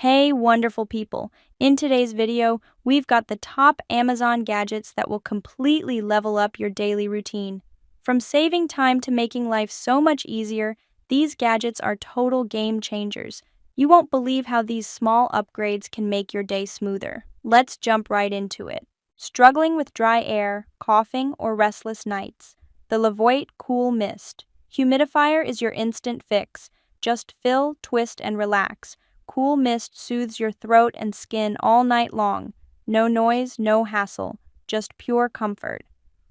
Hey, wonderful people. In today's video, we've got the top Amazon gadgets that will completely level up your daily routine. From saving time to making life so much easier, these gadgets are total game changers. You won't believe how these small upgrades can make your day smoother. Let's jump right into it. Struggling with dry air, coughing, or restless nights? The Levoit Cool Mist Humidifier is your instant fix. Just fill, twist, and relax. Cool Mist soothes your throat and skin all night long. No noise, no hassle, just pure comfort.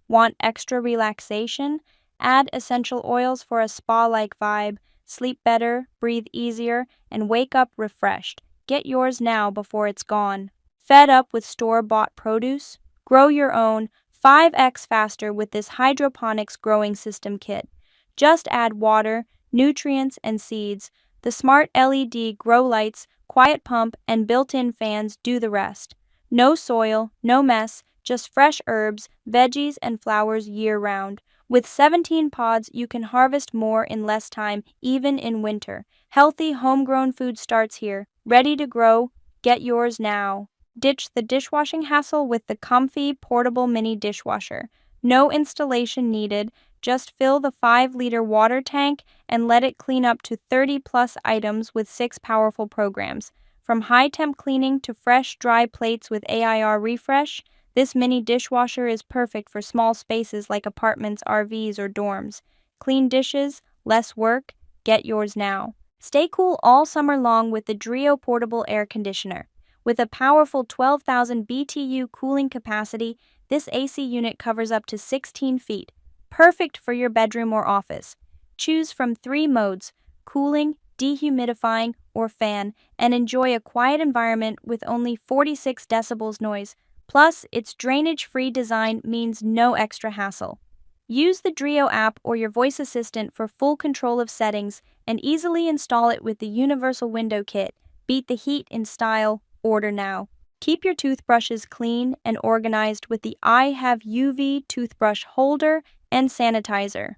Want extra relaxation? Add essential oils for a spa-like vibe. Sleep better, breathe easier, and wake up refreshed. Get yours now before it's gone. Fed up with store-bought produce? Grow your own 5x faster with this hydroponics growing system kit. Just add water, nutrients, and seeds. The smart LED grow lights, quiet pump, and built-in fans do the rest. No soil, no mess, just fresh herbs, veggies, and flowers year-round. With 17 pods, you can harvest more in less time, even in winter. Healthy, homegrown food starts here. Ready to grow? Get yours now. Ditch the dishwashing hassle with the comfy, portable mini dishwasher. No installation needed. Just fill the 5-liter water tank and let it clean up to 30-plus items with 6 powerful programs. From high-temp cleaning to fresh, dry plates with AIR refresh, this mini dishwasher is perfect for small spaces like apartments, RVs, or dorms. Clean dishes, less work, get yours now. Stay cool all summer long with the Drio Portable Air Conditioner. With a powerful 12,000 BTU cooling capacity, this AC unit covers up to 16 feet. Perfect for your bedroom or office. Choose from 3 modes: cooling, dehumidifying, or fan, and enjoy a quiet environment with only 46 decibels noise. Plus, its drainage-free design means no extra hassle. Use the Drio app or your voice assistant for full control of settings and easily install it with the Universal Window Kit. Beat the heat in style. Order now. Keep your toothbrushes clean and organized with the I Have UV toothbrush holder and sanitizer.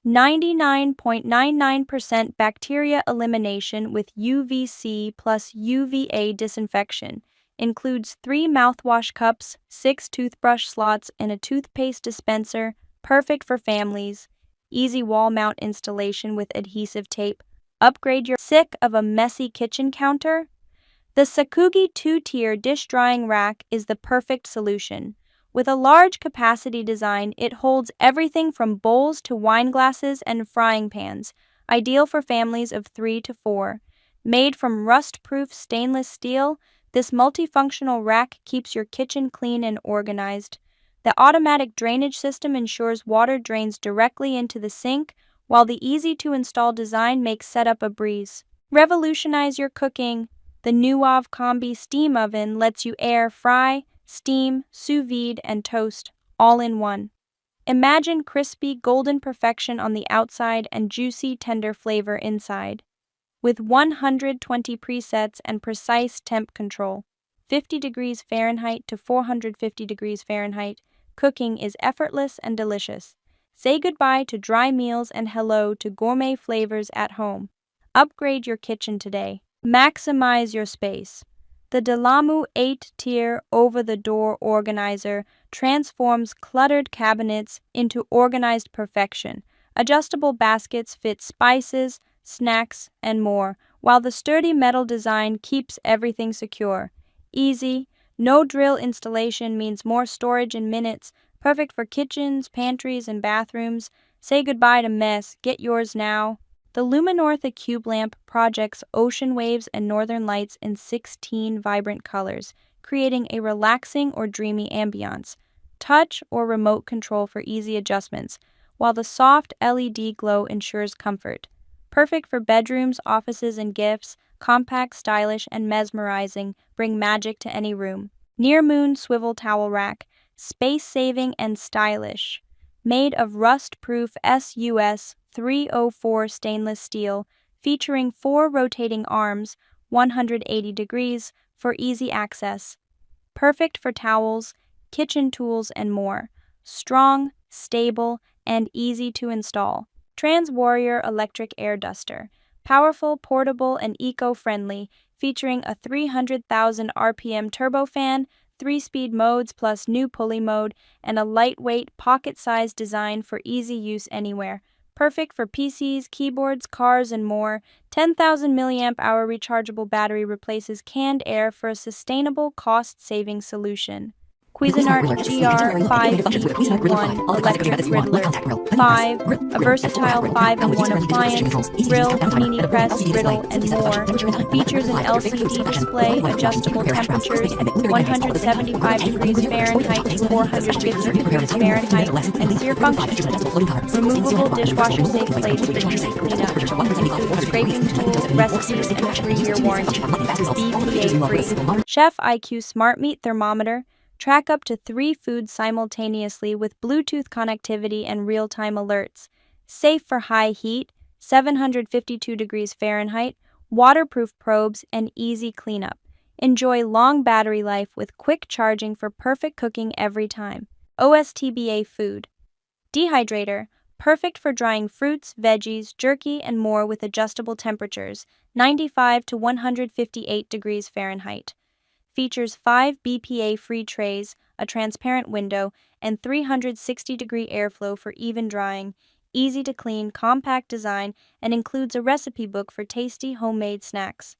99.99% bacteria elimination with UVC plus UVA disinfection. Includes 3 mouthwash cups, 6 toothbrush slots, and a toothpaste dispenser, perfect for families. Easy wall mount installation with adhesive tape. Upgrade your sick of a messy kitchen counter? The Sakugi 2-tier dish drying rack is the perfect solution. With a large capacity design, it holds everything from bowls to wine glasses and frying pans, ideal for families of 3 to 4. Made from rust-proof stainless steel, this multifunctional rack keeps your kitchen clean and organized. The automatic drainage system ensures water drains directly into the sink, while the easy-to-install design makes setup a breeze. Revolutionize your cooking. The Nuov Combi Steam Oven lets you air fry, steam, sous vide, and toast, all in one. Imagine crispy, golden perfection on the outside and juicy, tender flavor inside. With 120 presets and precise temp control, 50 degrees Fahrenheit to 450 degrees Fahrenheit, cooking is effortless and delicious. Say goodbye to dry meals and hello to gourmet flavors at home. Upgrade your kitchen today. Maximize your space. The Delamu 8-tier over-the-door organizer transforms cluttered cabinets into organized perfection. Adjustable baskets fit spices, snacks, and more, while the sturdy metal design keeps everything secure. Easy, no-drill installation means more storage in minutes, perfect for kitchens, pantries, and bathrooms. Say goodbye to mess, get yours now. The Luminortha Cube Lamp projects ocean waves and northern lights in 16 vibrant colors, creating a relaxing or dreamy ambiance. Touch or remote control for easy adjustments, while the soft LED glow ensures comfort. Perfect for bedrooms, offices, and gifts, compact, stylish, and mesmerizing, bring magic to any room. Near Moon Swivel Towel Rack, space-saving and stylish. Made of rust-proof SUS 304 stainless steel, featuring 4 rotating arms, 180 degrees, for easy access. Perfect for towels, kitchen tools, and more. Strong, stable, and easy to install. Trans Warrior Electric Air Duster. Powerful, portable, and eco-friendly, featuring a 300,000 RPM turbofan, 3-speed modes plus new pulley mode, and a lightweight, pocket-sized design for easy use anywhere. Perfect for PCs, keyboards, cars, and more. 10,000 mAh rechargeable battery replaces canned air for a sustainable, cost-saving solution. Cuisinart GR5EP1 Electric Griddler 5, a versatile 5-in-1 appliance, grill, mini press, griddle, and more. Features an LCD display, adjustable temperatures, 175 degrees Fahrenheit, 450 degrees Fahrenheit, and sear function. Removable dishwasher-safe plates for easy cleanup. Includes scraping tools, recipes, and a 3-year warranty. BPA-free. Chef IQ Smart Meat Thermometer. Track up to 3 foods simultaneously with Bluetooth connectivity and real-time alerts. Safe for high heat, 752 degrees Fahrenheit, waterproof probes, and easy cleanup. Enjoy long battery life with quick charging for perfect cooking every time. OSTBA Food. Dehydrator. Perfect for drying fruits, veggies, jerky, and more with adjustable temperatures, 95 to 158 degrees Fahrenheit. Features 5 BPA-free trays, a transparent window, and 360-degree airflow for even drying. Easy to clean, compact design, and includes a recipe book for tasty homemade snacks.